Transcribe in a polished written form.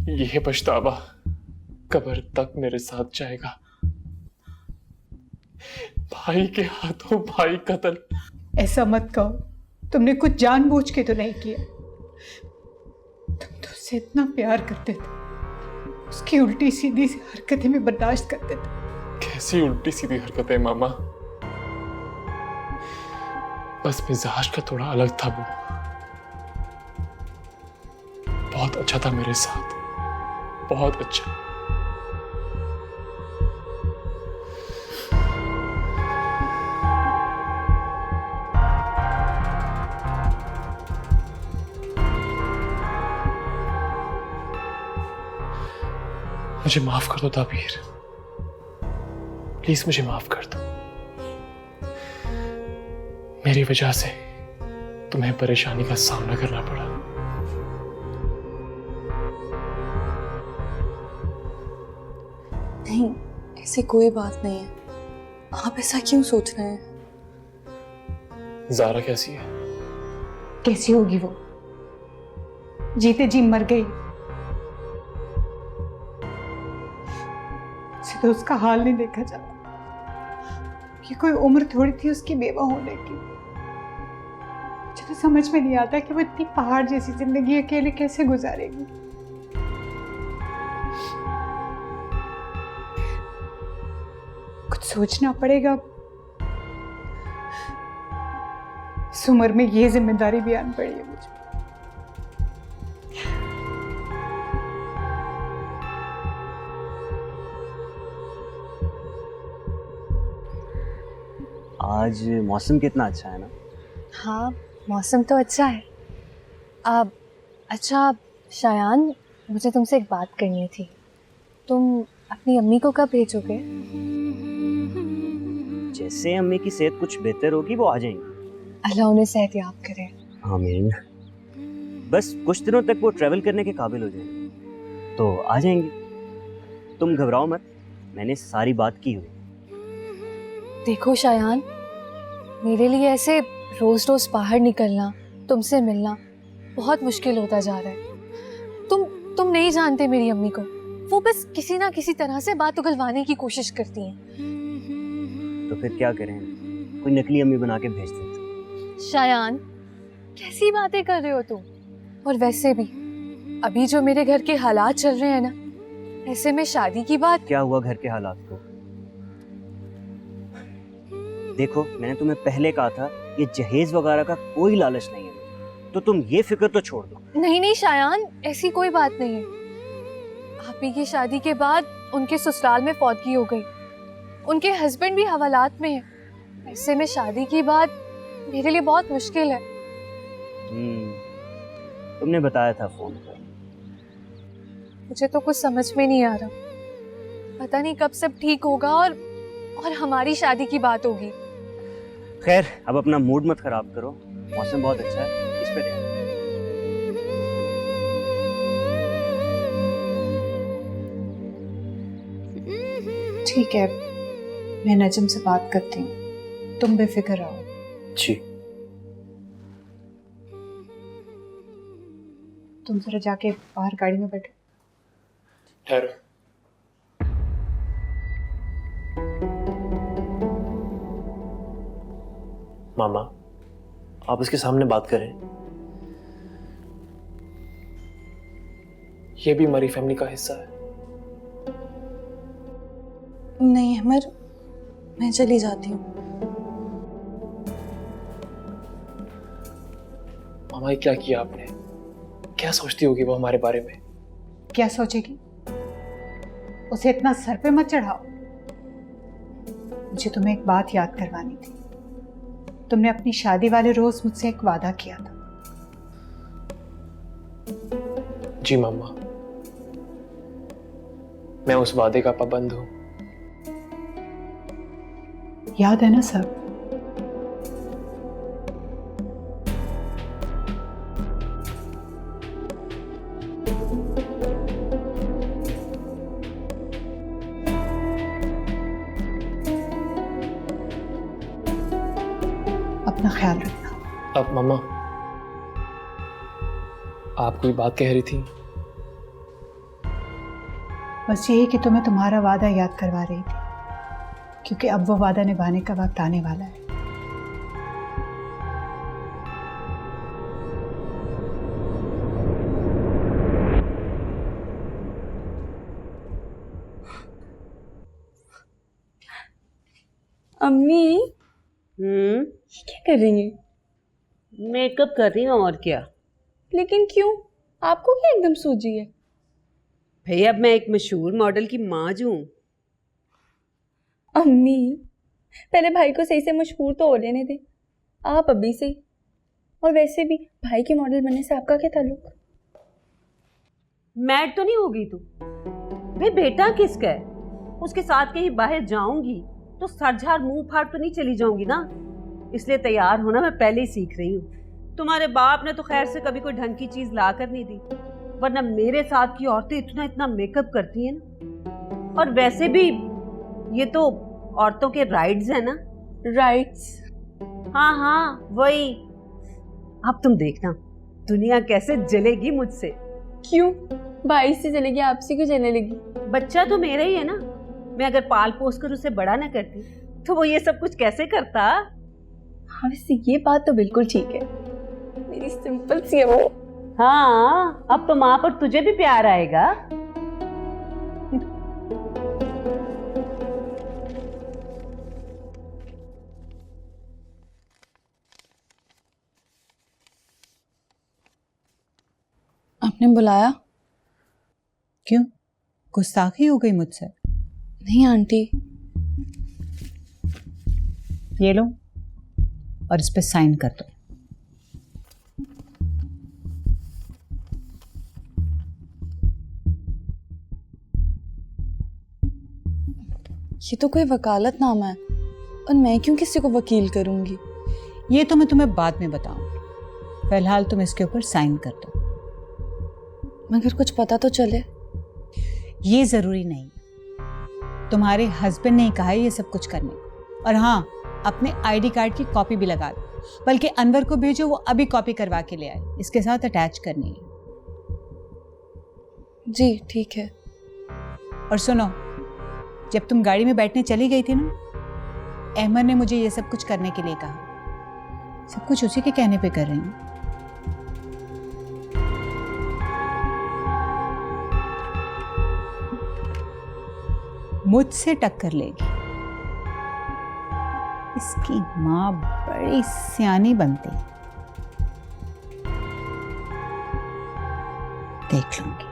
ये पछतावा कब्र तक मेरे साथ जाएगा। भाई के हाथों भाई कत्ल। ऐसा मत कहो, तुमने कुछ जानबूझ के तो नहीं किया। तुम तो उससे इतना प्यार करते थे, उसकी उल्टी सीधी सी हरकतें भी बर्दाश्त करते थे। कैसी उल्टी सीधी हरकतें मामा? बस मिजाज का थोड़ा अलग था वो। बहुत अच्छा था मेरे साथ, बहुत अच्छा। मुझे माफ कर दो ताबीर, प्लीज मुझे माफ कर दो। मेरी वजह से तुम्हें परेशानी का सामना करना पड़ा। नहीं, ऐसी कोई बात नहीं है। आप ऐसा क्यों सोच रहे हैं? ज़ारा कैसी है? कैसी होगी वो? जीते जी मर गई। उसे तो उसका हाल नहीं देखा जाता कि कोई उम्र थोड़ी थी उसकी बेवा होने की। मुझे तो समझ में नहीं आता कि वो इतनी पहाड़ जैसी जिंदगी अकेले कैसे गुजारेगी। कुछ सोचना पड़ेगा। इस उम्र में ये जिम्मेदारी भी आन पड़ी है मुझे। आज मौसम कितना अच्छा है ना? हाँ, मौसम तो अच्छा है। अच्छा शायान, मुझे तुमसे एक बात करनी थी। तुम अपनी अम्मी को कब भेजोगे? जैसे अम्मी की सेहत कुछ बेहतर होगी वो आ जाएंगी। अल्लाह उन्हें सेहतयाब करे। आमीन। बस कुछ दिनों तक वो ट्रैवल करने के काबिल हो जाएंगे तो आ जाएंगी। तुम घबराओ मत, मैंने सारी बात की हुई। देखो शायान, मेरे लिए ऐसे रोज रोज बाहर निकलना, तुमसे मिलना बहुत मुश्किल होता जा रहा है। तुम नहीं जानते मेरी अम्मी को। वो बस किसी ना किसी तरह से बात उगलवाने की कोशिश करती हैं। तो फिर क्या करें, कोई नकली अम्मी बना के भेज देते। शायान, कैसी बातें कर रहे हो तुम? और वैसे भी अभी जो मेरे घर के हालात चल रहे हैं ना, ऐसे में शादी की बात। क्या हुआ घर के हालात को? देखो, मैंने तुम्हें पहले कहा था ये जहेज वगैरह का कोई लालच नहीं है, तो तुम ये फिक्र तो छोड़ दो। नहीं शायान, ऐसी कोई बात नहीं है। आप ही की शादी के बाद उनके ससुराल में फौतगी हो गई। उनके हस्बैंड भी हवालात में है। ऐसे में शादी की बात मेरे लिए बहुत मुश्किल है। तुमने बताया था फोन पर। मुझे तो कुछ समझ में नहीं आ रहा। पता नहीं कब सब ठीक होगा और हमारी शादी की बात होगी। खैर, अब अपना मूड मत खराब करो, मौसम बहुत अच्छा है, इस पे ध्यान। ठीक है, मैं नजम से बात करती हूँ, तुम बेफिक्र रहो। जी। तुम जरा जाके बाहर गाड़ी में बैठो। ठहरो। मामा, आप इसके सामने बात करें। ये भी हमारी फैमिली का हिस्सा है। नहीं अमर, मैं चली जाती हूँ। मामा, ये क्या किया आपने? क्या सोचती होगी वो हमारे बारे में? क्या सोचेगी? उसे इतना सर पे मत चढ़ाओ। मुझे तुम्हें एक बात याद करवानी थी। तुमने अपनी शादी वाले रोज मुझसे एक वादा किया था। जी मामा, मैं उस वादे का पाबंद हूं। याद है ना सब? अपना ख्याल रखना। अब मामा, आप कोई बात कह रही थी? बस यही कि तुम्हें तुम्हारा वादा याद करवा रही थी, क्योंकि अब वो वादा निभाने का वक्त आने वाला है। अम्मी ये क्या कर रही हैं? मेकअप कर रही हूँ और क्या। लेकिन क्यों? आपको क्या एकदम सूझी है? भाई अब मैं एक मशहूर मॉडल की माँ हूँ। अम्मी पहले भाई को सही से मशहूर तो हो लेने दे, आप अभी सही। और वैसे भी भाई के मॉडल बनने से आपका क्या ताल्लुक? मैड तो नहीं होगी तू? भाई बेटा किसका है? उसके साथ कहीं बाहर जाऊंगी तो सरझार मुंह फाड़ तो नहीं चली जाऊंगी ना, इसलिए तैयार होना मैं पहले ही सीख रही हूँ। तुम्हारे बाप ने तो खैर से कभी कोई ढंग की चीज ला कर नहीं दी, वरना मेरे साथ की औरतें इतना इतना मेकअप करती हैं ना। और वैसे भी ये तो औरतों के राइट्स है ना। राइट्स? हाँ हाँ वही। अब तुम देखना दुनिया कैसे जलेगी मुझसे। क्यों? भाई से चलेगी, आपसे क्यों चलने लगी? बच्चा तो मेरा ही है ना, मैं अगर पाल पोस कर उसे बड़ा ना करती तो वो ये सब कुछ कैसे करता। हाँ वैसे ये बात तो बिल्कुल ठीक है, मेरी सिंपल सी है वो। हाँ अब तो माँ पर तुझे भी प्यार आएगा। आपने बुलाया? क्यों, गुस्ताखी हो गई मुझसे? नहीं आंटी। ये लो और इस पे साइन कर दो। ये तो कोई वकालतनामा है, और मैं क्यों किसी को वकील करूंगी? ये तो मैं तुम्हें बाद में बताऊंगी, फिलहाल तुम इसके ऊपर साइन कर दो। मगर कुछ पता तो चले। ये जरूरी नहीं, तुम्हारे हस्बैंड ने ही कहा है ये सब कुछ करने को। और हाँ, अपने आईडी कार्ड की कॉपी भी लगा दो, बल्कि अनवर को भेजो, वो अभी कॉपी करवा के ले आए, इसके साथ अटैच करनी है। जी ठीक है। और सुनो, जब तुम गाड़ी में बैठने चली गई थी ना, अहमद ने मुझे ये सब कुछ करने के लिए कहा। सब कुछ उसी के कहने पे कर रही हूँ। मुझसे टक्कर लेगी। इसकी माँ बड़ी सियानी बनती, देख लूंगी।